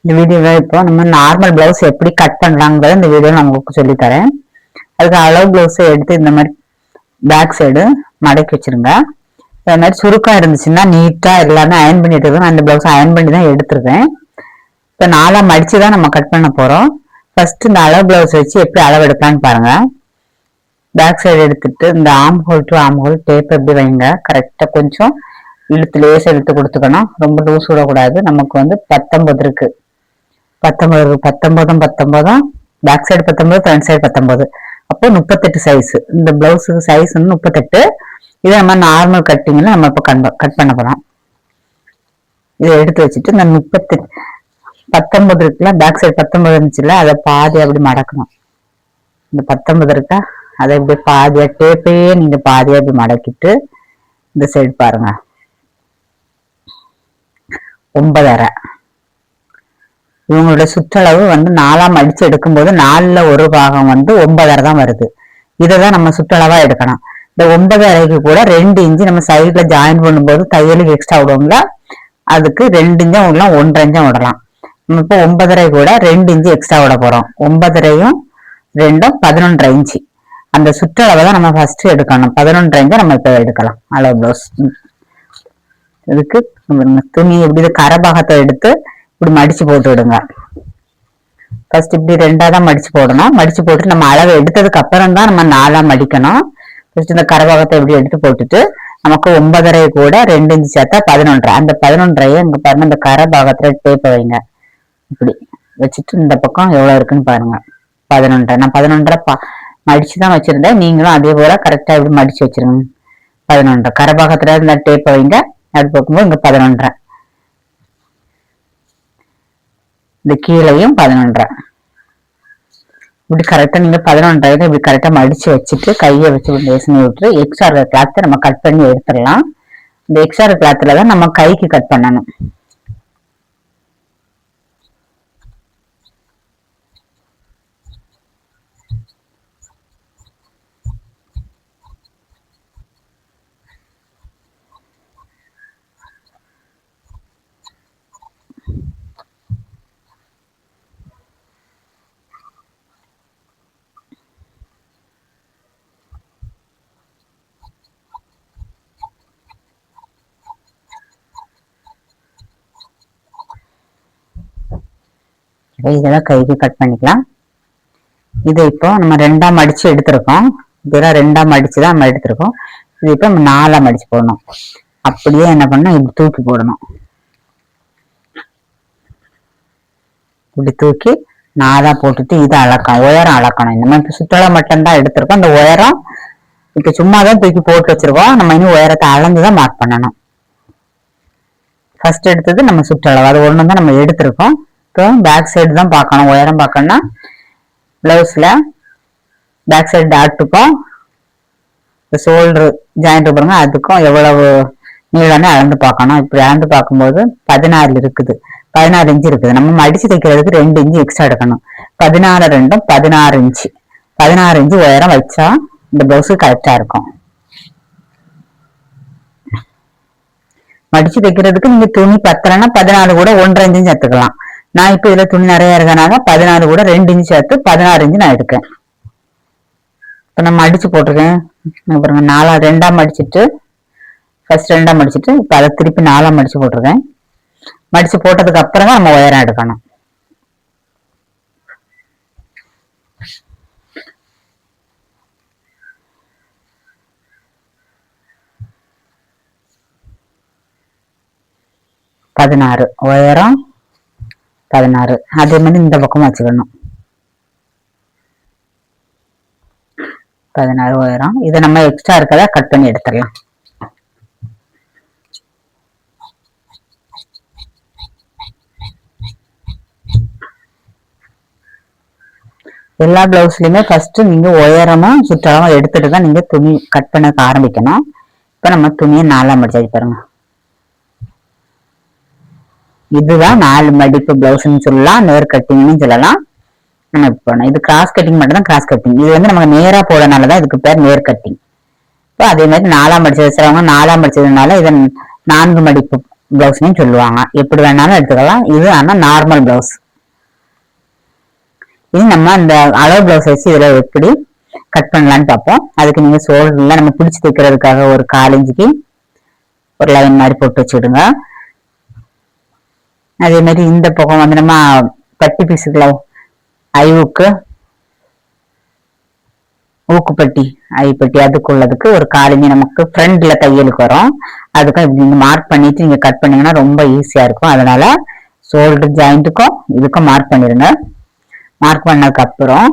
இந்த வீடியோல இப்போ நம்ம நார்மல் பிளவுஸ் எப்படி கட் பண்ணலாங்கிறத இந்த வீடியோ நான் உங்களுக்கு சொல்லித்தரேன். அதுக்கு அளவு பிளவுஸை எடுத்து இந்த மாதிரி பேக் சைடு மடக்கி வச்சிருங்க. இந்த மாதிரி சுருக்கம் இருந்துச்சுன்னா நீட்டா எல்லாமே அயன் பண்ணிட்டு நான் இந்த பிளவுஸ் அயன் பண்ணி தான் எடுத்துருக்கேன். இப்போ நாலா மடிச்சுதான் நம்ம கட் பண்ண போறோம். ஃபர்ஸ்ட் இந்த அளவு பிளவுஸ் வச்சு எப்படி அளவு எடுக்கலான்னு பாருங்க. பேக் சைடு எடுத்துட்டு இந்த armhole to armhole tape எப்படி வைங்க. கரெக்டா கொஞ்சம் இழுத்து லேசா இழுத்து கொடுத்துக்கணும். ரொம்ப லூஸ் விடக்கூடாது. நமக்கு 19 இருக்கு. 19 பேக் சைடு 19 ஃப்ரண்ட் சைடு 19 அப்போ 38 சைஸ். இந்த பிளவுஸுக்கு சைஸ் 38. இதை நம்ம நார்மல் கட்டிங்ல நம்ம இப்போ கட் பண்ண போறோம். இதை எடுத்து வச்சுட்டு இந்த 19 இருக்குல்ல, பேக் சைடு 19 இருந்துச்சுல்ல, அதை பாதி அப்படி மடக்கணும். இந்த 19 இருக்கா, அதை இப்படி பாதியா டேப்பையே நீங்க பாதியா இப்படி மடக்கிட்டு இந்த சைடு பாருங்க 9.5. இவங்களோட சுற்றளவு 4ஆ மடிச்சு எடுக்கும் போது 4ல் ஒரு பாகம் 9.5 தான் வருது. இதைதான் நம்ம சுற்றளவா எடுக்கணும். இந்த 9.5க்கு கூட 2 இன்ச்சு நம்ம சைட்ல ஜாயின் பண்ணும்போது தையலுக்கு எக்ஸ்ட்ரா விடுவோம்ல, அதுக்கு 2 இன்ச்சும் விடலாம், 1.5 இன்ச்சும் விடலாம். நம்ம இப்போ 9.5 கூட 2 இன்ச்சு எக்ஸ்ட்ரா விட போறோம். 9.5யும் 2ம் 11.5 இன்ச்சு. அந்த சுற்றளவை தான் நம்ம ஃபர்ஸ்ட் எடுக்கணும். 11.5 இன்ச்சை நம்ம இப்போ எடுக்கலாம் அளவு பிளவுஸ். இதுக்கு துணி எப்படி கரபாகத்தை எடுத்து இப்படி மடிச்சு போட்டு விடுங்க. ஃபர்ஸ்ட் இப்படி 2ஆ தான் மடிச்சு போடணும். மடிச்சு போட்டு நம்ம அளவு எடுத்ததுக்கு அப்புறம் தான் நம்ம 4ஆ மடிக்கணும். ஃபர்ஸ்ட் இந்த கரபாகத்தை இப்படி எடுத்து போட்டுட்டு நமக்கு 9.5 கூட 2 இன்ச்சு சேர்த்தா 11.5. அந்த 11.5 இங்க பாருங்க, இந்த கரபாகத்துல டேப்பை வைங்க. இப்படி வச்சுட்டு இந்த பக்கம் எவ்வளவு இருக்குன்னு பாருங்க. 11.5. நான் 11.5 மடிச்சுதான் வச்சிருந்தேன். நீங்களும் அதே போல கரெக்டா இப்படி மடிச்சு வச்சிருங்க. 11.5 கரபாகத்துல இந்த டேப்பை வைங்க. அப்படி பார்க்கும்போது இங்க 11.5. இந்த கீழையும் 11.5. இப்படி கரெக்டா நீங்க 11.5 இப்படி கரெக்டா மடிச்சு வச்சுட்டு கையை வச்சு லேசனை விட்டு எக்ஸ்ட்ரா கிளாத்தை நம்ம கட் பண்ணி எடுத்துடலாம். இந்த எக்ஸ்ட்ரா கிளாத்துல தான் நம்ம கைக்கு கட் பண்ணணும். இதெல்லாம் கைக்கு கட் பண்ணிக்கலாம். இதை இப்போ நம்ம 2ஆ மடிச்சு எடுத்திருக்கோம். இதெல்லாம் 2ஆ மடிச்சுதான் நம்ம எடுத்திருக்கோம். இது இப்போ நம்ம 4ஆ மடிச்சு போடணும். அப்படியே என்ன பண்ணணும், இப்படி தூக்கி போடணும். இப்படி தூக்கி 4ஆ போட்டுட்டு இதை அளக்கணும், உயரம் அளக்கணும். இந்த மாதிரி சுற்றளவு மட்டும்தான் எடுத்திருக்கோம். அந்த உயரம் இப்ப சும்மாதான் தூக்கி போட்டு வச்சிருக்கோம். நம்ம இன்னும் உயரத்தை அளந்துதான் மார்க் பண்ணணும். ஃபர்ஸ்ட் எடுத்தது நம்ம சுற்றளவு, அது ஒண்ணு தான் நம்ம எடுத்திருக்கோம். இப்போ பேக் சைடு தான் பார்க்கணும். உயரம் பார்க்கணும்னா பிளவுஸ்ல பேக் சைடு டாட்டுக்கும் இந்த ஷோல்டர் ஜாயிண்ட் பாருங்க, அதுக்கும் எவ்வளவு நீளம்னு அளந்து பார்க்கணும். இப்படி அளந்து பார்க்கும்போது 16 இருக்குது, 16 இன்ச்சு இருக்குது. நம்ம மடிச்சு தைக்கிறதுக்கு 2 இன்ச்சு எக்ஸ்ட்ரா எடுக்கணும். 14 2ம் 16 இன்ச்சு. 16 இன்ச்சு உயரம் வச்சா இந்த பிளவுஸ் கரெக்டா இருக்கும். மடிச்சு தைக்கிறதுக்கு நீங்க துணி பத்தலைன்னா 14 கூட 1.5 இன்ச்சு சேர்த்துக்கலாம். நான் இப்ப இதுல துணி நிறைய இருக்கனால 14 கூட 2 இன்ச்சு சேர்த்து 16 இன்ச்சு நான் எடுக்கேன். இப்ப நம்ம அடிச்சு போட்டிருக்கேன் பாருங்க. 2ஆ மடிச்சுட்டு ஃபர்ஸ்ட் 2ஆ மடிச்சுட்டு இப்ப அதை திருப்பி 4ஆ மடிச்சு போட்டிருக்கேன். மடிச்சு போட்டதுக்கு அப்புறம் தான் நம்ம உயரம் எடுக்கணும். பதினாறு உயரம் 16. அதே மாதிரி இந்த பக்கம் வச்சுக்கணும். 16 உயரம். இதை நம்ம எக்ஸ்ட்ரா இருக்கதா கட் பண்ணி எடுத்துடலாம். எல்லா பிளவுஸ்லயுமே ஃபர்ஸ்ட் நீங்க உயரமும் சுற்றளவும் எடுத்துட்டு தான் நீங்க துணி கட் பண்ண ஆரம்பிக்கணும். இப்ப நம்ம துணியை 4ஆ மடிச்சு பாருங்க. இதுதான் 4 மடிப்பு பிளவுஸ்ன்னு சொல்லலாம், நேர் கட்டிங்னு சொல்லலாம். நம்ம இப்போ இது கிராஸ் கட்டிங் மட்டும் தான். கிராஸ் கட்டிங் இது நமக்கு நேரா போடனாலதான் இதுக்கு பேர் நேர் கட்டிங். இப்போ அதே மாதிரி 4ஆ மடிச்சு வச்சுறவங்க 4ஆ மடிச்சதுனால இதை 4 மடிப்பு பிளவுஸ்னு சொல்லுவாங்க. எப்படி வேணாலும் எடுத்துக்கலாம். இது ஆனா நார்மல் பிளவுஸ். இது நம்ம இந்த அளவு பிளவுஸ் வச்சு இதுல எப்படி கட் பண்ணலான்னு பார்ப்போம். அதுக்கு நீங்க ஷோல்டர்ல நம்ம பிடிச்சி தைக்கிறதுக்காக ஒரு 1/4 இன்ச்சுக்கு ஒரு லைன் மாதிரி போட்டு வச்சுடுங்க. அதே மாதிரி இந்த பக்கம் வந்து நம்ம பட்டி பீஸுக்குள்ள ஐவுக்கு ஊக்குப்பட்டி ஐப்பட்டி அதுக்குள்ளதுக்கு ஒரு 1/4 இன்ச்சு நமக்கு ஃப்ரண்ட்ல தையலுக்கு வரும். அதுக்கும் இப்படி நீங்க மார்க் பண்ணிட்டு நீங்க கட் பண்ணீங்கன்னா ரொம்ப ஈஸியா இருக்கும். அதனால ஷோல்டர் ஜாயிண்ட்டுக்கும் இதுக்கும் மார்க் பண்ணிருங்க. மார்க் பண்ணதுக்கு அப்புறம்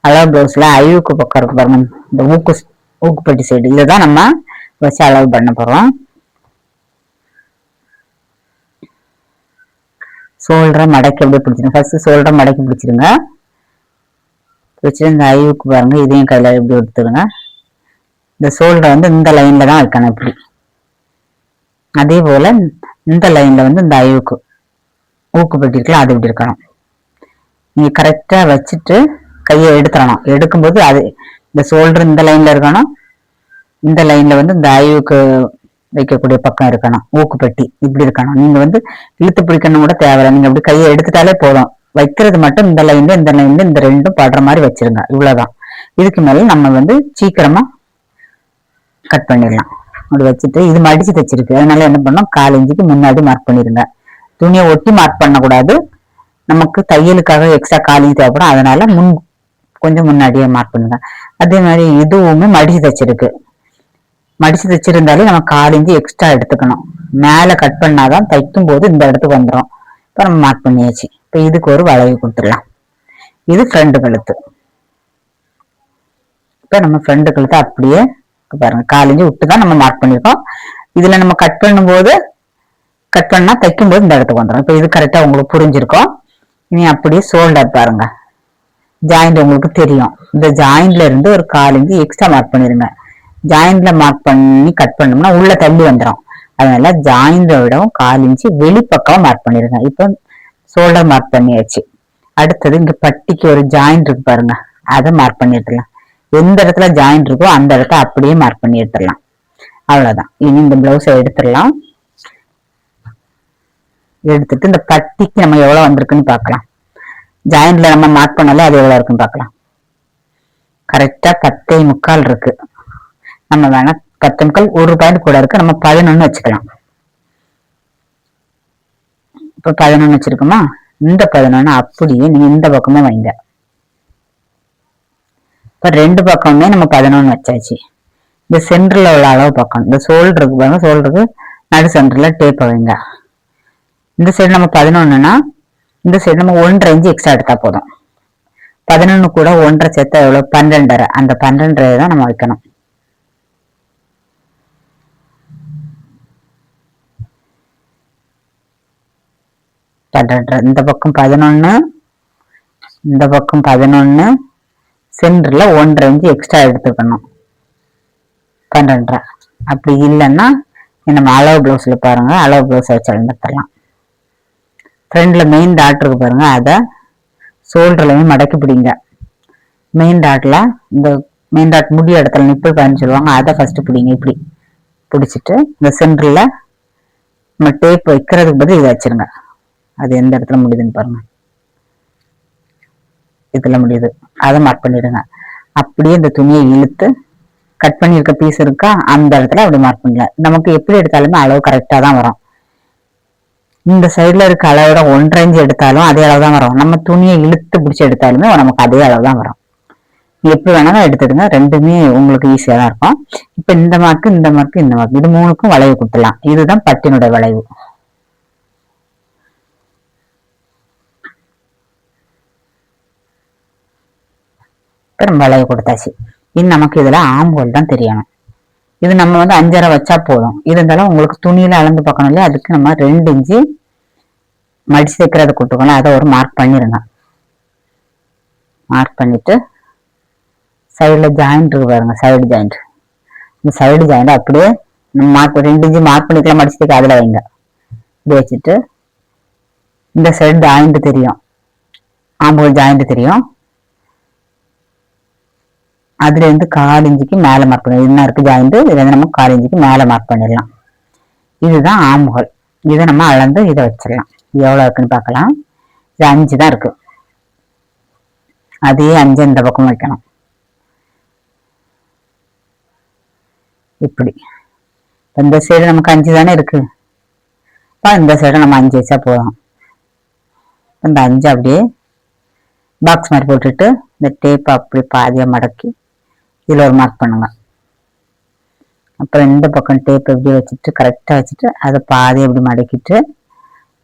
அளவு பிளவுஸ்ல ஐவுக்கு பக்கம் இருக்கு பாருங்க, இந்த ஊக்குப்பட்டி சைடு இதுதான் நம்ம வச்சு அளவு பண்ண போறோம். ஷோல்டரை மடக்கி அப்படியே பிடிச்சிருங்க. ஃபர்ஸ்ட் ஷோல்டரை மடக்கி பிடிச்சிருங்க. வச்சுட்டு இந்த ஐவுக்கு பாருங்க, இதையும் கையில எப்படி எடுத்துருங்க. இந்த ஷோல்டர் வந்து இந்த லைன்ல தான் வைக்கணும் இப்படி. அதே போல இந்த லைன்ல வந்து இந்த ஐவுக்கு ஊக்குப்பட்டி இருக்கலாம், அது இப்படி இருக்கணும். நீங்க கரெக்டா வச்சுட்டு கையை எடுத்துடணும். எடுக்கும்போது அது இந்த ஷோல்டர் இந்த லைன்ல இருக்கணும், இந்த லைன்ல வந்து இந்த ஐவுக்கு வைக்கக்கூடிய பக்கம் இருக்கணும், ஊக்குப்பட்டி இப்படி இருக்கணும். நீங்க வந்து இழுத்து பிடிக்கணும் கூட தேவையில்லை. நீங்க அப்படி கையை எடுத்துட்டாலே போதும். வைக்கிறது மட்டும் இந்த லைன்ல இந்த ரெண்டும் படுற மாதிரி வச்சிருங்க. இவ்வளவுதான். இதுக்கு மேல நம்ம வந்து சீக்கிரமா கட் பண்ணிடலாம். அப்படி வச்சுட்டு இது மடிச்சு தைச்சிருக்கு, அதனால என்ன பண்ணோம், 1/4 இன்ச்சுக்கு முன்னாடி மார்க் பண்ணிருங்க. துணியை ஒட்டி மார்க் பண்ணக்கூடாது, நமக்கு தையலுக்காக எக்ஸ்ட்ரா 1/4 இன்ச்சு தேவைப்படும். அதனால கொஞ்சம் முன்னாடியே மார்க் பண்ணுங்க. அதே மாதிரி இதுவுமே மடிச்சு தைச்சிருக்கு. மடிச்சு தைச்சிருந்தாலே நம்ம 1/4 இன்ச்சு எக்ஸ்ட்ரா எடுத்துக்கணும். மேல கட் பண்ணாதான் தைக்கும் போது இந்த இடத்துக்கு வந்துடும். இப்ப நம்ம மார்க் பண்ணியாச்சு. இப்ப இதுக்கு ஒரு வளைவு கொடுத்துடலாம். இது ஃப்ரண்ட் கழுத்து. இப்ப நம்ம ஃப்ரண்ட் கழுத்து அப்படியே பாருங்க 1/4 இன்ச்சு விட்டுதான் நம்ம மார்க் பண்ணிருக்கோம். இதுல நம்ம கட் பண்ணா தைக்கும் போது இந்த இடத்துக்கு வந்துடும். இப்ப இது கரெக்டா உங்களுக்கு புரிஞ்சிருக்கும். இனி அப்படியே ஷோல்டர் பாருங்க, ஜாயிண்ட் உங்களுக்கு தெரியும். இந்த ஜாயிண்ட்ல இருந்து ஒரு 1/4 இன்ச்சு எக்ஸ்ட்ரா மார்க் பண்ணிருங்க. ஜாயிண்ட்ல மார்க் பண்ணி கட் பண்ணோம்னா உள்ள தள்ளி வந்துடும். அதனால ஜாயிண்ட விடவும் 1/4 இன்ச்சு வெளிப்பக்கம் மார்க் பண்ணிருங்க. இப்போ ஷோல்டர் மார்க் பண்ணியாச்சு. அடுத்தது இங்க பட்டிக்கு ஒரு ஜாயிண்ட் இருக்கு பாருங்க, அதை மார்க் பண்ணி எடுத்துடலாம். எந்த இடத்துல ஜாயிண்ட் இருக்கோ அந்த இடத்த அப்படியே மார்க் பண்ணி எடுத்துடலாம். அவ்வளவுதான். இனி இந்த பிளவுஸை எடுத்துடலாம். எடுத்துட்டு இந்த பட்டிக்கு நம்ம எவ்வளவு வந்திருக்குன்னு பாக்கலாம். ஜாயிண்ட்ல நம்ம மார்க் பண்ணாலே அது எவ்வளவு இருக்குன்னு பாக்கலாம். கரெக்டா 10.75 இருக்கு. நம்ம வேணா 10.75 ஒரு பாயிண்ட் கூட இருக்கு, நம்ம 11 வச்சுக்கலாம். இப்ப 11 வச்சிருக்கோமா, இந்த 11 அப்படியே நீங்க இந்த பக்கமே வைங்க. இப்ப 2 பக்கமே நம்ம 11 வச்சாச்சு. இந்த சென்டர்ல உள்ள அளவு பக்கம் இந்த ஷோல்டருக்கு பாருங்க, ஷோல்டருக்கு நடு சென்டர்ல டேப் வைங்க. இந்த சைடு நம்ம 11னா இந்த சைடு நம்ம 1.5 இன்ச்சு எக்ஸ்ட்ரா எடுத்தா போதும். 11 கூட 1.5 சேர்த்தா எவ்வளவு, 12.5. அந்த 12.5 தான் நம்ம வைக்கணும். இந்த பக்கம் 11, இந்த பக்கம் 11, சென்டர்ல 1.5 இன்ச்சு எக்ஸ்ட்ரா எடுத்துக்கணும். 12.5. அப்படி இல்லைன்னா நம்ம அளவு பிளவுஸ்ல பாருங்க, அளவு பிளவுஸ் வச்சு அளந்துடலாம். ஃப்ரண்ட்ல மெயின் டாட் இருக்கு பாருங்க, அதை ஷோல்டர்லயும் மடக்கி பிடிங்க. மெயின் டாட்ல இந்த மெயின் டாட் முடி இடத்துல நிப்பிள் பாயிண்ட் சொல்லுவாங்க, அதை ஃபர்ஸ்ட் பிடிங்க. இப்படி பிடிச்சிட்டு இந்த சென்டர்ல நம்ம டேப் வைக்கிறதுக்கு பதில் இதை வச்சிருங்க. அது எந்த இடத்துல முடியுதுன்னு பாருங்க, இதுல முடியுது, அதை மார்க் பண்ணிடுங்க. அப்படியே இந்த துணியை இழுத்து கட் பண்ணிருக்க பீஸ் இருக்கா அந்த இடத்துல அப்படி மார்க் பண்ணல. நமக்கு எப்படி எடுத்தாலுமே அளவு கரெக்டா தான் வரும். இந்த சைட்ல இருக்க அளவோட 1.5 இன்ச்சு எடுத்தாலும் அதே அளவு தான் வரும். நம்ம துணியை இழுத்து பிடிச்சி எடுத்தாலுமே நமக்கு அதே அளவு தான் வரும். எப்படி வேணாலும் எடுத்துடுங்க, ரெண்டுமே உங்களுக்கு ஈஸியா தான் இருக்கும். இப்ப இந்த மார்க்கு இந்த மார்க்கு இந்த மார்க்கு இது 3க்கும் வளைவு கொடுத்துடலாம். இதுதான் பட்டினுடைய வளைவு. வளைவு கொடுத்தாச்சு. இது நமக்கு இதுல ஆம்ஹோல் தான் தெரியணும். இது நம்ம வந்து 5.5 வச்சா போதும். இருந்தாலும் உங்களுக்கு துணியில அளந்து பார்க்கணும் இல்லையா, அதுக்கு நம்ம 2 இன்ச்சு மடிச்சு தைக்கிறத கொடுத்துக்கணும். அதை ஒரு மார்க் பண்ணிருங்க. மார்க் பண்ணிட்டு சைடுல ஜாயிண்ட் இருக்கு பாருங்க, சைடு ஜாயிண்ட். இந்த சைடு ஜாயிண்ட் அப்படியே நம்ம மார்க் 2 இன்ச்சு மார்க் பண்ணிக்கலாம், மடிச்சு தைக்க அதுல வைங்க. இப்படி வச்சுட்டு இந்த சைடு ஜாயிண்ட் தெரியும், ஆம்பூல் ஜாயிண்ட் தெரியும், அதுல இருந்து 1/4 இன்ச்சுக்கு மேல மார்க் பண்ணிடலாம். என்ன இருக்கு ஜாயிண்ட், இதுல இருந்து நம்ம 1/4 இன்ச்சுக்கு மேல மார்க் பண்ணிடலாம். இதுதான் ஆம்ஹோல். இதை நம்ம அளந்து இதை வச்சிடலாம். எவ்வளவு இருக்குன்னு பார்க்கலாம். இது 5 தான் இருக்கு. அதே 5 இந்த பக்கம் வைக்கணும். இப்படி இந்த சைடு நமக்கு 5 தானே இருக்கு. இந்த சைடு நம்ம 5 வச்சா போதும். இந்த 5 அப்படியே பாக்ஸ் மாதிரி போட்டுட்டு இந்த டேப் அப்படி பாதியா மடக்கி இதுல ஒரு மார்க் பண்ணுங்க. அப்புறம் இந்த பக்கம் டேப் எப்படி வச்சுட்டு கரெக்டா வச்சுட்டு அதை பாதி எப்படி மடக்கிட்டு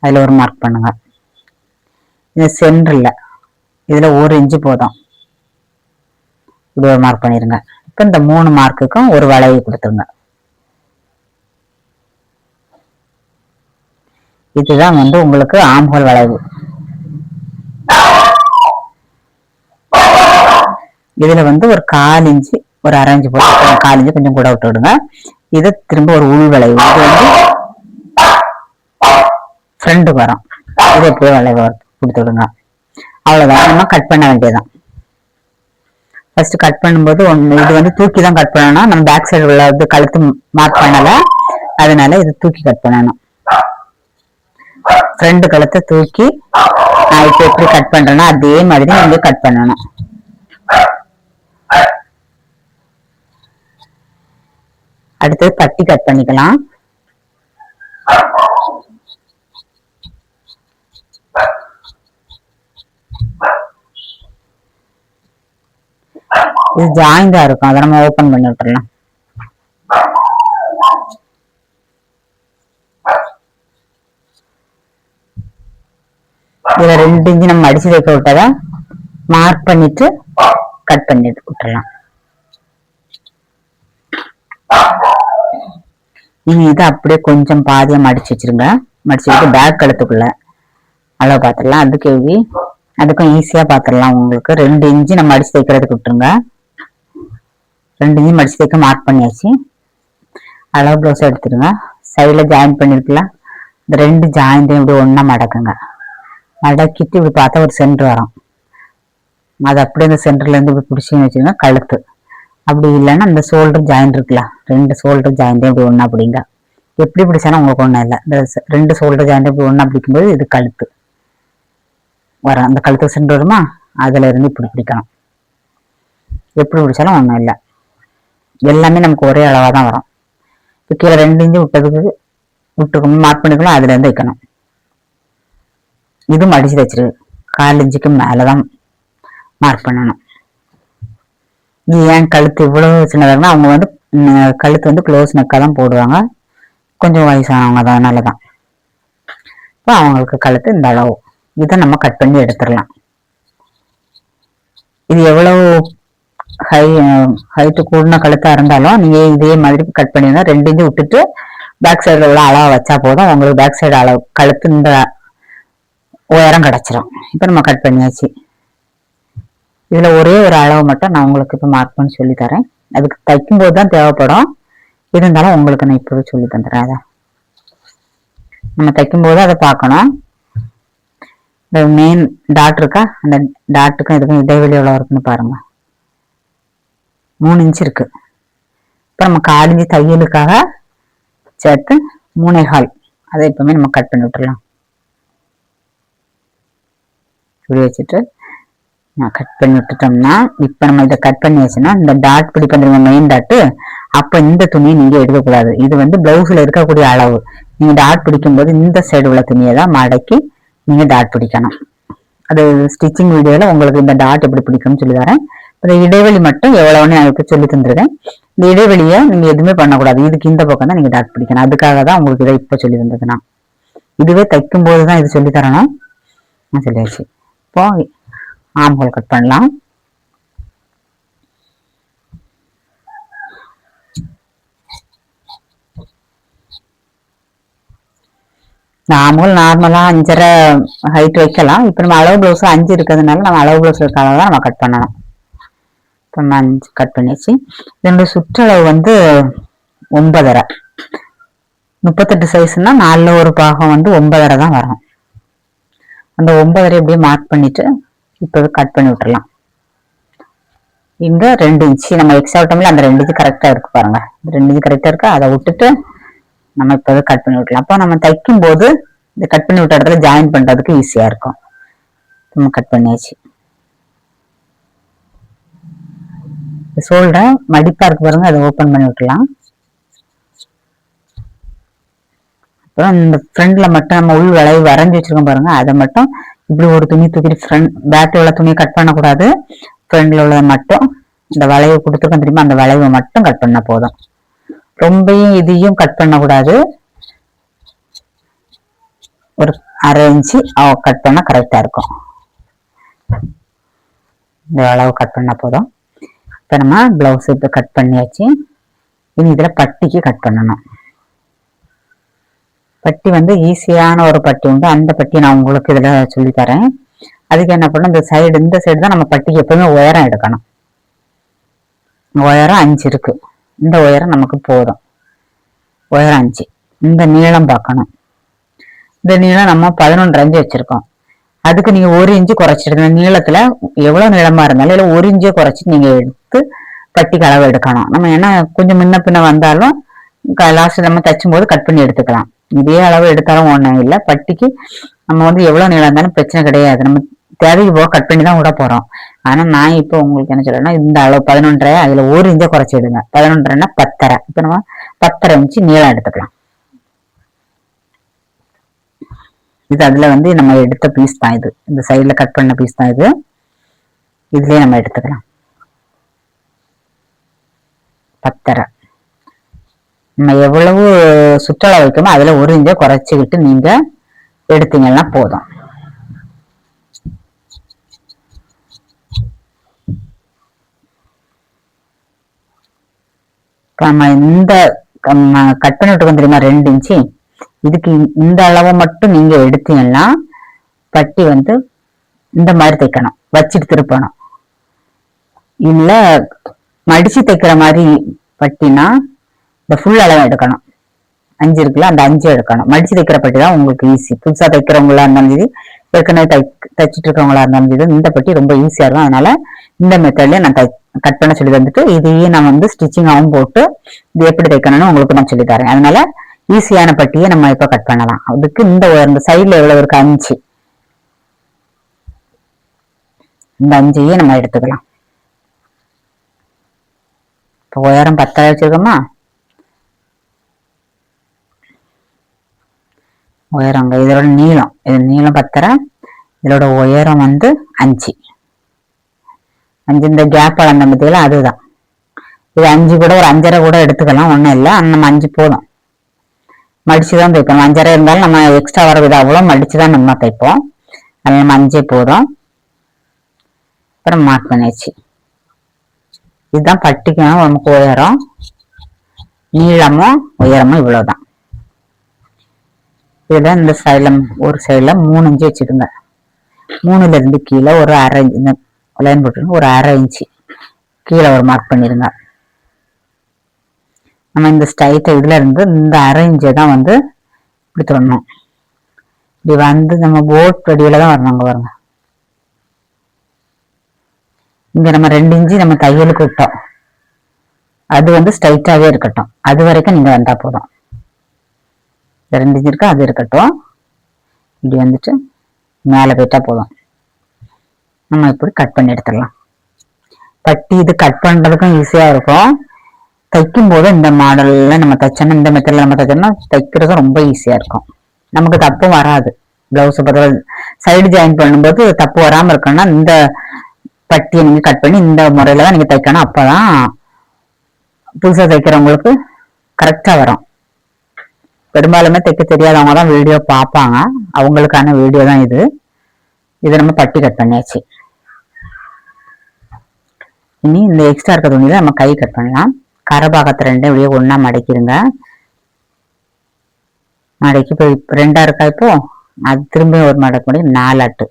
அதுல ஒரு மார்க் பண்ணுங்க. இந்த சென்டர்ல இதுல 1 இன்ச்சு போதும். இப்படி ஒரு மார்க் பண்ணிருங்க. இப்ப இந்த 3 மார்க்குக்கும் ஒரு வளைவு கொடுத்துருங்க. இதுதான் உங்களுக்கு ஆம்ஹோல் வளைவு. இதுல ஒரு 1/4 இன்ச்சு ஒரு 1/2 இன்ச்சு போட்டு 1/4 இன்ச்சு கொஞ்சம் கூட விட்டு விடுங்க. இது திரும்ப ஒரு உள் வளைவு. இது ஃப்ரண்ட் வரும். இது எப்படியோ வளைவு கொடுத்து விடுங்க. அவ்வளவுதான். நம்ம கட் பண்ண வேண்டியதான். ஃபர்ஸ்ட் கட் பண்ணும்போது இது தூக்கி தான் கட் பண்ணணும். நம்ம பேக் சைடு உள்ள கழுத்து மார்க் பண்ணல, அதனால இது தூக்கி கட் பண்ணணும். ஃப்ரண்ட் கழுத்தை தூக்கி நான் இப்ப எப்படி கட் பண்றேன்னா அதே மாதிரி நீங்க கட் பண்ணணும். அடுத்து பட்டி கட் பண்ணிக்கலாம். இது ஜாயிண்டா இருக்கும். அதை நம்ம ஓபன் பண்ணி விட்டுறலாம். இதுல 2 இன்ச்சு நம்ம அடிச்சு வைக்க விட்டதை மார்க் பண்ணிட்டு கட் பண்ணிட்டு விட்டுறலாம். நீங்க இதை அப்படியே கொஞ்சம் பாதியா மடிச்சு வச்சிருங்க. மடிச்சு வச்சு பேக் கழுத்துக்குள்ள அளவு பாத்துடலாம். அதுக்கும் ஈஸியா பாத்துடலாம். உங்களுக்கு 2 இன்ச்சு நம்ம அடிச்சு தைக்கிறதுக்கு விட்டுருங்க. 2 இன்ச்சு மடிச்சு தைக்க மார்க் பண்ணியாச்சு. அளவு ப்ளவுஸ் எடுத்துருங்க. சைட்ல ஜாயின் பண்ணிருக்கலாம். இந்த 2 ஜாயிண்டையும் இப்படி ஒண்ணா மடக்குங்க. மடக்கிட்டு இப்படி பார்த்தா ஒரு சென்டர் வரும். அது அப்படியே இந்த சென்டர்ல இருந்து இப்படி பிடிச்சின்னு வச்சுருங்க. கழுத்து அப்படி இல்லைன்னா அந்த ஷோல்டர் ஜாயின் இருக்குல்ல, 2 ஷோல்டர் ஜாயிண்டையும் இப்படி ஒண்ணா பிடிங்க. எப்படி பிடிச்சாலும் உங்களுக்கு ஒண்ணும் இல்லை. இந்த 2 ஷோல்டர் ஜாயிண்ட் இப்படி ஒண்ணா பிடிக்கும்போது இது கழுத்து வரும். அந்த கழுத்து சென்டர் வருமா, அதுல இருந்து இப்படி பிடிக்கணும். எப்படி பிடிச்சாலும் ஒண்ணும் இல்லை. எல்லாமே நமக்கு ஒரே அளவா தான் வரும். இப்போ கீழே 2 இன்ச்சு விட்டுக்கணும், மார்க் பண்ணிக்கலாம். அதுல இருந்து வைக்கணும். இதுவும் அடிச்சு தைச்சிரு. 1/4 இன்ச்சுக்கு மேலதான் மார்க் பண்ணணும். இது ஏன் கழுத்து இவ்வளவு சின்னதுன்னா அவங்க கழுத்து க்ளோஸ் நெக்கா தான் போடுவாங்க. கொஞ்சம் வயசானவங்க தான், அதனாலதான். இப்போ அவங்களுக்கு கழுத்து இந்த அளவு. இதை நம்ம கட் பண்ணி எடுத்துடலாம். இது எவ்வளவு ஹைட்டு கூடின கழுத்தா இருந்தாலும் நீங்க இதே மாதிரி கட் பண்ணிருந்தா 2 இன்ச்சு விட்டுட்டு பேக் சைடுல உள்ள அளவை வச்சா போதும். உங்களுக்கு பேக் சைடு அளவு கழுத்து இந்த உயரம் கிடைச்சிரும். இப்ப நம்ம கட் பண்ணியாச்சு. இதுல ஒரே ஒரு அளவு மட்டும் நான் உங்களுக்கு இப்ப மார்க் பண்ணி சொல்லி தரேன். அதுக்கு தைக்கும் போதுதான் தேவைப்படும். இருந்தாலும் உங்களுக்கு நான் இப்பவே சொல்லி தந்துடுறேன். அதை நம்ம தைக்கும் போது அதை பார்க்கணும். இந்த மெயின் டாட் இருக்கா, அந்த டாட்டுக்கும் இதுக்கும் இடைவெளி எவ்வளவு இருக்குன்னு பாருங்க. 3 இன்ச்சு இருக்கு. இப்ப நம்ம 1/4 இன்ச்சு தையலுக்காக சேர்த்து 3.25. அதை இப்பவுமே நம்ம கட் பண்ணி விட்டுறலாம். இப்படி வச்சுட்டு நான் கட் பண்ணி விட்டுட்டோம்னா, இப்ப நம்ம இதை கட் பண்ணி வச்சோம்னா இந்த டாட் பிடி பண்றீங்க மெயின் டாட்டு. அப்ப இந்த துணியை நீங்க எடுக்கக்கூடாது. இது பிளவுஸ்ல இருக்கக்கூடிய அளவு. நீங்க டாட் பிடிக்கும் போது இந்த சைடு உள்ள துணியை தான் மடக்கி நீங்க டாட் பிடிக்கணும். அது ஸ்டிச்சிங் வீடியோல உங்களுக்கு இந்த டாட் எப்படி பிடிக்கும்னு சொல்லி தரேன். இந்த இடைவெளி மட்டும் எவ்வளவுன்னு நான் இப்ப சொல்லி தந்துருக்கேன். இந்த இடைவெளியை நீங்க எதுவுமே பண்ணக்கூடாது. இதுக்கு இந்த பக்கம் தான் நீங்க டாட் பிடிக்கணும். அதுக்காக தான் உங்களுக்கு இதை இப்ப சொல்லி தந்ததுன்னா. இதுவே தைக்கும் போதுதான் இது சொல்லி தரணும். நான் சொல்லியாச்சு. இப்போ ஆம்ஹோல் கட் பண்ணலாம். ஆம்ஹோல் நார்மலா 5.5 ஹைட் வைக்கலாம். இப்ப நம்ம அளவு பிளவுஸ் 5 இருக்கிறதுனால நம்ம அளவு பிளவுஸ் இருக்க அளவு தான் நம்ம கட் பண்ணணும். இப்போ நம்ம 5 கட் பண்ணியாச்சு. இதனுடைய சுற்றளவு 9.5. 38 சைஸ்னா 4ல் ஒரு பாகம் 9.5 தான் வரும். அந்த 9.5 எப்படியே மார்க் பண்ணிட்டு இப்போ கட் பண்ணி விட்டுறலாம். இங்க 2 இன்ச்சு நம்ம எக்ஸ்ட்ரா விட்டோம்ல, அந்த 2 இன்ச்சு கரெக்டா இருக்கு பாருங்க. 2 இன்ச்சு கரெக்டா இருக்கு. அதை விட்டுட்டு நம்ம இப்போது கட் பண்ணி விடலாம். அப்போ நம்ம தைக்கும் போது இந்த கட் பண்ணி விட்ட இடத்துல ஜாயின் பண்றதுக்கு ஈஸியா இருக்கும். நம்ம கட் பண்ணியாச்சு. ஷோல்டர் மடிப்பா இருக்கு பாருங்க, அதை ஓபன் பண்ணி விட்டுலாம். அப்புறம் இந்த ஃப்ரண்ட்ல மட்டும் நம்ம உள் வளைவு வரைஞ்சி வச்சிருக்கோம் பாருங்க, அதை மட்டும் இப்படி ஒரு துணி தூக்கிட்டு ஃப்ரண்ட் பேக்ல உள்ள துணியை கட் பண்ணக்கூடாது. ஃப்ரண்ட்ல உள்ளதை மட்டும் இந்த வளைவு கொடுத்துருக்கோம் தெரியுமா, அந்த வளைவை மட்டும் கட் பண்ண போதும். ரொம்பவும் இதையும் கட் பண்ணக்கூடாது. ஒரு அரை இன்ச்சு கட் பண்ணா கரெக்டா இருக்கும். இந்த அளவு கட் பண்ண போதும். இப்ப நம்ம பிளவுஸ் இப்ப கட் பண்ணியாச்சு. இனி இதுல பட்டிக்கு கட் பண்ணணும். பட்டி வந்து ஈஸியான ஒரு பட்டி உண்டு, அந்த பட்டி நான் உங்களுக்கு இதுல சொல்லி தரேன். அதுக்கு என்ன பண்ணணும், இந்த சைடு தான் நம்ம பட்டிக்கு எப்பவுமே உயரம் எடுக்கணும். உயரம் 5 இருக்கு, இந்த உயரம் நமக்கு போதும். உயரம் 5. இந்த நீளம் பார்க்கணும். இந்த நீளம் நம்ம 11 இன்ச்சு வச்சிருக்கோம். அதுக்கு நீங்க 1 இன்ச்சு குறைச்சிடுங்க. நீளத்துல எவ்வளவு நீளமா இருந்தாலும் இல்ல 1 இன்ச்சு குறைச்சி நீங்க எடுத்து பட்டிக்கு அளவு எடுக்கணும். நம்ம ஏன்னா கொஞ்சம் முன்ன பின்ன வந்தாலும் லாஸ்ட் நம்ம தைச்சும் போது கட் பண்ணி எடுத்துக்கலாம். இதே அளவு எடுத்தாலும் ஒண்ணும் இல்லை. பட்டிக்கு நம்ம வந்து எவ்வளவு நீளம் இருந்தாலும் பிரச்சனை கிடையாது. நம்ம தேவைக்கு போக கட் பண்ணி தான் விட போறோம். ஆனா நான் இப்போ உங்களுக்கு என்ன சொல்றேன்னா, இந்த அளவு 11.5 அதுல 1 இன்ச்சை குறைச்சிடுங்க. 11.5ன்னா 10.5. இப்ப நம்ம 10.5 இன்ச்சு நீளம் எடுத்துக்கலாம். இது அதுல வந்து நம்ம எடுத்த பீஸ் தான். இது இந்த சைட்ல கட் பண்ண பீஸ் தான். இது இதுலயே நம்ம எடுத்துக்கலாம். 10.5 நம்ம எவ்வளவு சுற்றளவு வைக்கமோ அதுல 1 இன்ச்சை குறைச்சிக்கிட்டு நீங்க எடுத்தீங்கன்னா போதும். நம்ம இந்த கட் பண்ணி விட்டுருக்கோம் தெரியுமா 2 இன்ச்சு, இதுக்கு இந்த அளவை மட்டும் நீங்க எடுத்தீங்கன்னா பட்டி வந்து இந்த மாதிரி தைக்கணும், வச்சுட்டு திருப்பணும். இல்ல மடிச்சு தைக்கிற மாதிரி பட்டினா இந்த ஃபுல் அளவு எடுக்கணும். 5 இருக்குல்ல, அந்த 5 எடுக்கணும். மடிச்சு தைக்கிற பட்டி தான் உங்களுக்கு ஈஸி. புதுசா தைக்கிறவங்களா இருந்தாலும் சரி, ஏற்கனவே தைச்சிட்டு இருக்கவங்களா இருந்தாலும் சரி, இந்த பட்டி ரொம்ப ஈஸியா இருக்கும். அதனால இந்த மெத்தட்லயே நான் கட் பண்ண சொல்லி வந்துட்டு இதையே நான் வந்து ஸ்டிச்சிங்காகவும் போட்டு இது எப்படி தைக்கணும்னு உங்களுக்கு நான் சொல்லி தரேன். அதனால ஈஸியான பட்டியை நம்ம இப்ப கட் பண்ணலாம். அதுக்கு இந்த சைட்ல எவ்வளவு இருக்கு 5, இந்த 5ஐயே நம்ம எடுத்துக்கலாம். இப்போ உயரம் 10 வச்சிருக்கோமா, உயரங்க இதோட நீளம், இது நீளம் 10, இதோட உயரம் வந்து 5. இந்த கேப் அளந்த பத்தியில அதுதான். இது 5 கூட ஒரு 5.5 கூட எடுத்துக்கலாம், ஒண்ணும் இல்லை. நம்ம 5 போதும். மடிச்சுதான் தைப்போம். 5.5 இருந்தாலும் நம்ம எக்ஸ்ட்ரா வர விதம் அவ்வளோ மடிச்சுதான் நம்ம தைப்போம். அதனால நம்ம 5 போதும். அப்புறம் மார்க் பண்ணியாச்சு. இதுதான் பட்டிக்கு நமக்கு உயரம். நீளமும் உயரமும் இவ்வளவுதான். இதுல இந்த சைட்ல ஒரு சைட்ல 3 இன்ச்சு வச்சுடுங்க. 3ல இருந்து கீழே ஒரு அரை இன்ச்சு லைன் போட்டுருங்க. ஒரு அரை இன்ச்சு கீழே ஒரு மார்க் பண்ணிருங்க. நம்ம இந்த ஸ்ட்ரைட்டா இதுல இருந்து இந்த அரை இன்ச்சை தான் வந்து இப்படி தொடணும். இப்படி வந்து நம்ம போட் வடியில தான் வரணும். பாருங்க, இங்க நம்ம 2 இன்ச்சு நம்ம தையலுக்கு விட்டோம், அது வந்து ஸ்ட்ரைட்டாவே இருக்கட்டும். அது வரைக்கும் நீங்க வந்தா போதும். 2 இன்ச்சு இருக்கா, அது இருக்கட்டும். இப்படி வந்துட்டு மேல போயிட்டா போதும். நம்ம இப்படி கட் பண்ணி எடுத்துடலாம். பட்டி இது கட் பண்றதுக்கும் ஈஸியா இருக்கும். தைக்கும் போது இந்த மாடல்ல நம்ம தைச்சோம்னா, இந்த மெத்தட்ல நம்ம தைச்சோம்னா தைக்கிறது ரொம்ப ஈஸியா இருக்கும். நமக்கு தப்பும் வராது. பிளவுஸ் சைடு ஜாயின் பண்ணும்போது தப்பு வராம இருக்கணும்னா இந்த பட்டியை நீங்க கட் பண்ணி இந்த முறையில தான் நீங்க தைக்கணும். அப்பதான் புதுசா தைக்கிறவங்களுக்கு கரெக்டா வரும். பெரும்பாலுமே தைக்க தெரியாதவங்க தான் வீடியோ பார்ப்பாங்க, அவங்களுக்கான வீடியோ தான் இது. இதை நம்ம பட்டி கட் பண்ணியாச்சு. இனி இந்த எக்ஸ்ட்ரா இருக்க துணியில நம்ம கை கட் பண்ணலாம். கரபாகத்தை 2 இப்படியே ஒண்ணா மடக்கிடுங்க. மடக்கி இப்போ 2ஆ இருக்கா, இப்போ அது திரும்ப ஒரு மடக்கு முடியும் 4 அட்டு.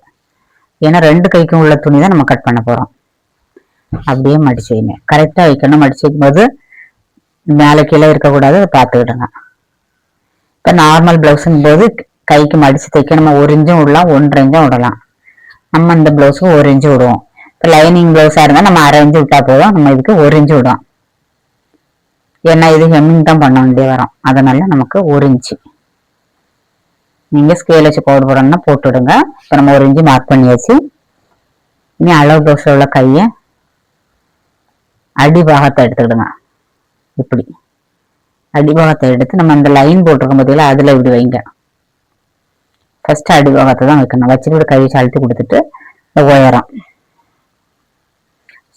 ஏன்னா 2 கைக்கும் உள்ள துணி தான் நம்ம கட் பண்ண போறோம். அப்படியே மடிச்சு வைங்க. கரெக்டா வைக்கணும். மடிச்சு வைக்கும் போது மேல கீழே இருக்கக்கூடாது, பார்த்துக்கிடுங்க. இப்ப நார்மல் பிளவுஸுங்கும் போது கைக்கு மடிச்சு தைக்க நம்ம 1 இன்ச்சும் விடலாம், 1.5 இன்ச்சும் விடலாம். நம்ம இந்த பிளவுஸுக்கு 1 இன்ச்சு விடுவோம். இப்போ லைனிங் பிளவுஸா இருந்தா நம்ம அரை இன்ச்சு விட்டா போதும். நம்ம இதுக்கு 1 இன்ச்சு விடுவோம். ஏன்னா இது ஹெம்மிங் தான் பண்ண வேண்டிய வரும். அதனால நமக்கு 1 இன்ச்சு. நீங்க ஸ்கேல் வச்சு கோடு போடணும்னா போட்டுடுங்க. இப்ப நம்ம 1 இன்ச்சு மார்க் பண்ணியாச்சு. இனி அளவு ப்ளவுஸ்ல உள்ள கையை அடிபாகத்தை எடுத்துக்கிடுங்க. இப்படி அடிபாகத்தை எடுத்து நம்ம அந்த லைன் போட்டிருக்கும் போதில அதுல இப்படி வைங்க. ஃபர்ஸ்ட் அடிபாகத்தை தான் வைக்கணும். வச்சுட்டு கையை அழுத்தி கொடுத்துட்டு இந்த உயரம்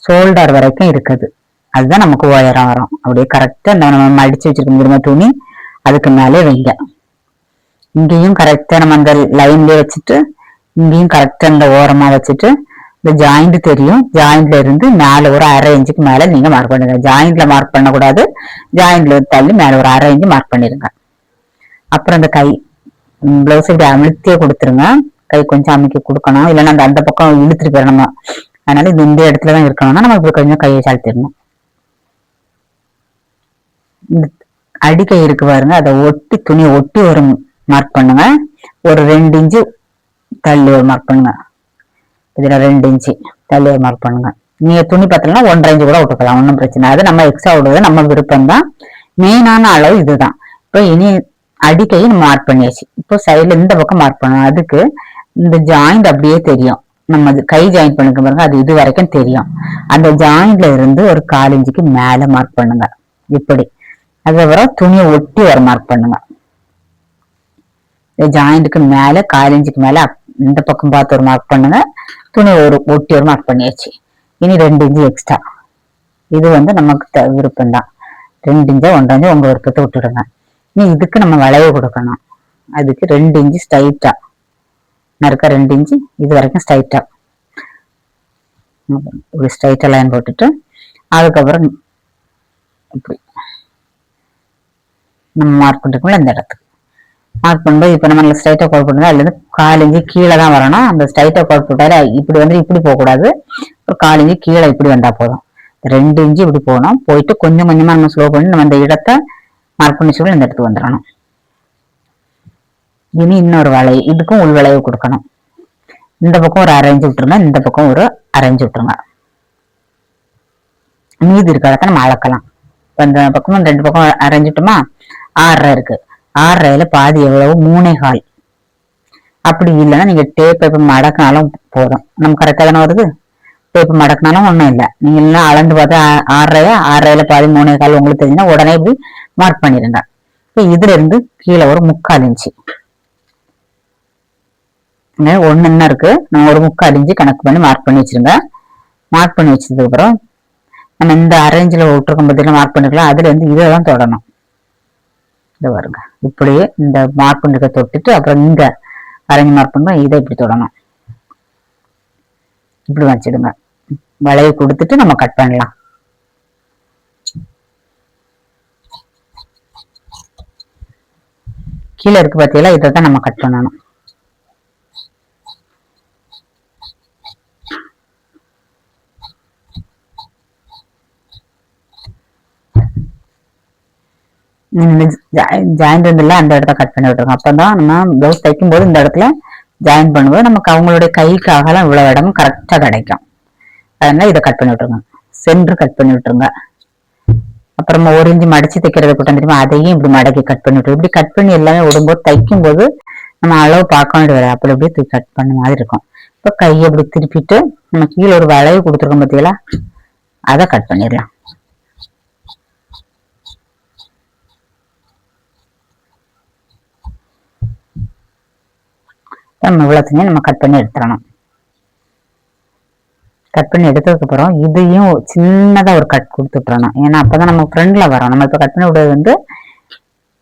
ஷோல்டர் வரைக்கும் இருக்குது. அதுதான் நமக்கு உயரம் வரும். அப்படியே கரெக்டா நம்ம மடிச்சு வச்சிருக்க முடியுமா துணி அதுக்கு மேலே வைங்க. இங்கேயும் கரெக்டா நம்ம அந்த லைன்லயே வச்சுட்டு இங்கேயும் கரெக்டா இந்த ஓரமா வச்சுட்டு இந்த ஜாயிண்ட் தெரியும். ஜாயிண்ட்ல இருந்து மேல ஒரு 1/2 இன்ச்சுக்கு மேல நீங்க மார்க் பண்ணுங்க. ஜாயிண்ட்ல மார்க் பண்ணக்கூடாது. ஜாயிண்ட்ல தள்ளி மேல ஒரு 1/2 இன்ச்சு மார்க் பண்ணிருங்க. அப்புறம் அந்த கை பிளவுஸ் இப்படி அமுத்தியே கொடுத்துருங்க. கை கொஞ்சம் அமைக்க கொடுக்கணும். இல்லைன்னா அந்த பக்கம் இழுத்துட்டு போயிடணும். அதனால இது இந்த இடத்துலதான் இருக்கணும்னா நம்ம இப்படி கொஞ்சம் கையை சாழ்த்திடணும். இந்த அடிக்கை இருக்கு பாருங்க, அதை ஒட்டி துணியை ஒட்டி ஒரு மார்க் பண்ணுங்க. ஒரு 2 இன்ச்சு தள்ளி ஒரு மார்க் பண்ணுங்க. இதுல 2 இன்ச்சு தள்ளி ஒரு மார்க் பண்ணுங்க. நீங்க துணி பார்த்தீங்கன்னா 1/2 இன்ச்சு கூட விட்டுக்கலாம், ஒன்றும் பிரச்சனை. அது நம்ம எக்ஸ்ட்ரா விடுறது நம்ம விருப்பம் தான். மெயினான அளவு இதுதான். இப்போ இனி அடிக்கையை நம்ம மார்க் பண்ணியாச்சு. இப்போ சைட்ல இந்த பக்கம் மார்க் பண்ணணும். அதுக்கு இந்த ஜாயிண்ட் அப்படியே தெரியும். நம்ம கை ஜாயின் பண்ணுங்க பாருங்க, அது இது வரைக்கும் தெரியும். அந்த ஜாயிண்ட்ல இருந்து ஒரு 1/4 இன்ச்சுக்கு மேல மார்க் பண்ணுங்க. இப்படி அதுக்கப்புறம் துணியை ஒட்டி ஒரு மார்க் பண்ணுங்க. ஜாயிண்ட்டுக்கு மேல 1/4 இன்ச்சுக்கு மேல இந்த பக்கம் பார்த்து ஒரு மார்க் பண்ணுங்க. துணியை ஒட்டி ஒரு மார்க் பண்ணியாச்சு. இனி 2 இன்ச்சு எக்ஸ்ட்ரா. இது நமக்கு விருப்பம் தான். 2 இன்ச்சா 1/2 இன்ச்சு உங்க விருப்பத்தை விட்டுடுங்க. இனி இதுக்கு நம்ம வளைவு கொடுக்கணும். அதுக்கு 2 இன்ச்சு ஸ்ட்ரைட்டா நறுக்க 2 இன்ச்சு இது வரைக்கும் ஸ்ட்ரைட்டா ஒரு ஸ்ட்ரைட்டா லைன் போட்டுட்டு அதுக்கப்புறம் இப்படி நம்ம மார்க் பண்ணிருக்கோம்ல இந்த இடத்துக்கு மார்க் பண்ணும்போது இப்ப நம்ம ஸ்ட்ரைட்டா கோட் பண்ணுங்க. அதுல இருந்து 1/4 இன்ச்சு கீழே தான் வரணும். அந்த ஸ்ட்ரைட்டா கோட் போட்டாலே இப்படி இப்படி போக கூடாது. ஒரு 1/4 இன்ச்சு கீழே இப்படி வந்தா போதும். 2 இன்ச்சு இப்படி போகணும். போயிட்டு கொஞ்சம் கொஞ்சமா நம்ம ஸ்லோ பண்ணி நம்ம இந்த இடத்தை மார்க் பண்ணி சொல்லி இந்த இடத்துக்கு வந்துடணும். இனி இன்னொரு வளைவு, இதுக்கும் உள் வளைவு கொடுக்கணும். இந்த பக்கம் ஒரு 1/2 இன்ச்சு விட்டுருங்க. இந்த பக்கம் ஒரு 1/2 இன்ச்சு விட்டுருங்க. மீதி இருக்கிறத நம்ம அளக்கலாம். இந்த பக்கமும் 2 பக்கம் 1/2 இன்ச்சு விட்டுமா 6.5 இருக்கு. 6.5ல பாதி எவ்வளவு 3.25. அப்படி இல்லைன்னா நீங்க டேப் இப்ப மடக்கினாலும் போதும். நம்ம கரெக்டா தானே வருது. டேப் மடக்கினாலும் ஒண்ணும் இல்லை. நீங்க எல்லாம் அளந்து பார்த்தா 6.5ல பாதி 3.25 உங்களுக்கு தெரிஞ்சுன்னா உடனே இப்படி மார்க் பண்ணிருங்க. இப்ப இதுல இருந்து கீழே ஒரு 3/4 இன்ச்சு 1 என்ன இருக்கு. நம்ம ஒரு 3/4 இன்ச்சு கணக்கு பண்ணி மார்க் பண்ணி வச்சிருங்க. மார்க் பண்ணி வச்சதுக்கு அப்புறம் நம்ம இந்த 1/2 இன்ச்சுல விட்டுருக்கும் பத்தியில மார்க் பண்ணிக்கலாம். அதுல இருந்து இதை தான் தொடணும். இதை வருங்க இப்படியே இந்த மார்க் பண்ணிருக்க தொட்டுட்டு அப்புறம் இங்க 1/2 இன்ச்சு மார்க் பண்ணுவோம். இதை இப்படி தொடணும். இப்படி வச்சிடுங்க. வளைவு கொடுத்துட்டு நம்ம கட் பண்ணலாம். கீழே இருக்கு பார்த்தீங்களா, இதை தான் நம்ம கட் பண்ணணும். ஜாயிண்ட் இருந்துல அந்த இடத்த கட் பண்ணி விட்டுருக்கோம். அப்பதான் நம்ம பிளவுஸ் தைக்கும் போது இந்த இடத்துல ஜாயின் பண்ணும்போது நமக்கு அவங்களுடைய கைக்கு அகலம் இவ்வளவு இடமும் கரெக்டா கிடைக்கும். அதனால இதை கட் பண்ணி விட்டுருங்க. சென்டர் கட் பண்ணி விட்டுருங்க. அப்புறமா 1 இன்ச்சு மடிச்சு தைக்கிறது கூட்டம் தெரியுமா, அதையும் இப்படி மடக்கி கட் பண்ணி விட்டுருங்க. இப்படி கட் பண்ணி எல்லாமே விடும்போது தைக்கும் போது நம்ம அளவு பார்க்க வேண்டிய வர அப்படி அப்படியே கட் பண்ண மாதிரி இருக்கும். இப்ப கையை அப்படி திருப்பிட்டு நம்ம கீழே ஒரு வளைவு கொடுத்துருக்கோம் பார்த்தீங்களா, அதை கட் பண்ணிடலாம். நம்ம இவ்வளோத்தையும் நம்ம கட் பண்ணி எடுத்துடணும். கட் பண்ணி எடுத்ததுக்கு அப்புறம் இதையும் சின்னதா ஒரு கட் கொடுத்துட்டுறணும். ஏன்னா அப்பதான் நம்ம ஃப்ரண்ட்ல வரோம். நம்ம இப்ப கட் பண்ணி விடுறது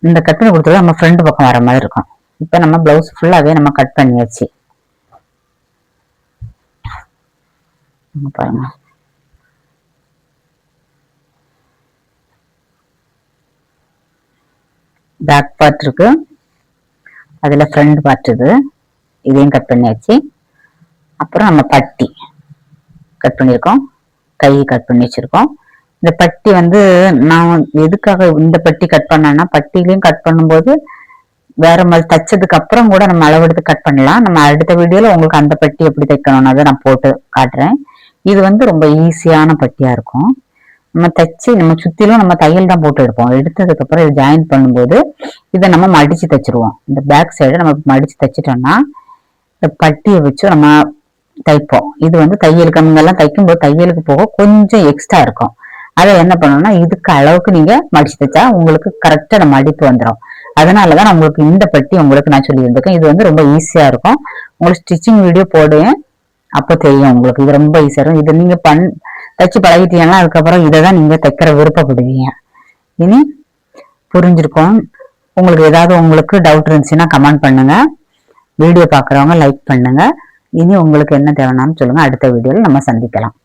இந்த கட் பண்ணி கொடுத்தது நம்ம ஃப்ரண்ட் பக்கம் வர மாதிரி இருக்கும். இப்ப நம்ம பிளவுஸ் ஃபுல்லாவே நம்ம கட் பண்ணியாச்சு. பாருங்க பேக் பார்ட் இருக்கு, அதுல ஃப்ரண்ட் பார்ட் இது. இதையும் கட் பண்ணியாச்சு. அப்புறம் நம்ம பட்டி கட் பண்ணியிருக்கோம். கை கட் பண்ணி வச்சிருக்கோம். இந்த பட்டி நான் எதுக்காக இந்த பட்டி கட் பண்ணேன்னா, பட்டிலையும் கட் பண்ணும்போது வேற மாதிரி தைச்சதுக்கு அப்புறம் கூட நம்ம அளவெடுத்து கட் பண்ணலாம். நம்ம அடுத்த வீடியோல உங்களுக்கு அந்த பட்டி எப்படி தைக்கணும்னு அதை நான் போட்டு காட்டுறேன். இது ரொம்ப ஈஸியான பட்டியா இருக்கும். நம்ம தைச்சு நம்ம சுத்திலும் நம்ம தையல் தான் போட்டு எடுப்போம். எடுத்ததுக்கு அப்புறம் இதை ஜாயின் பண்ணும்போது இதை நம்ம மடிச்சு தைச்சிருவோம். இந்த பேக் சைடு நம்ம மடிச்சு தைச்சிட்டோம்னா இந்த பட்டியை வச்சு நம்ம தைப்போம். இது வந்து தையலுக்கு நம்மெல்லாம் தைக்கும்போது தையலுக்கு போக கொஞ்சம் எக்ஸ்ட்ரா இருக்கும். அதை என்ன பண்ணணும்னா இதுக்கு அளவுக்கு நீங்க மடிச்சு தைச்சா உங்களுக்கு கரெக்டா நம்ம மடிப்பு வந்துடும். அதனாலதான் நான் உங்களுக்கு இந்த பட்டி உங்களுக்கு நான் சொல்லி இருந்திருக்கேன். இது வந்து ரொம்ப ஈஸியா இருக்கும். உங்களுக்கு ஸ்டிச்சிங் வீடியோ போடுவேன், அப்போ தெரியும் உங்களுக்கு. இது ரொம்ப ஈஸியா இருக்கும். இது நீங்க தைச்சு பழகிட்டீங்கன்னா அதுக்கப்புறம் இதை தான் நீங்க தைக்கிற விருப்பப்படுவீங்க. இனி புரிஞ்சிருக்கும். உங்களுக்கு ஏதாவது உங்களுக்கு டவுட் இருந்துச்சுன்னா கமெண்ட் பண்ணுங்க. வீடியோ பாக்குறவங்க லைக் பண்ணுங்க. இனி உங்களுக்கு என்ன தேவைனாலும் சொல்லுங்க. அடுத்த வீடியோல நம்ம சந்திக்கலாம்.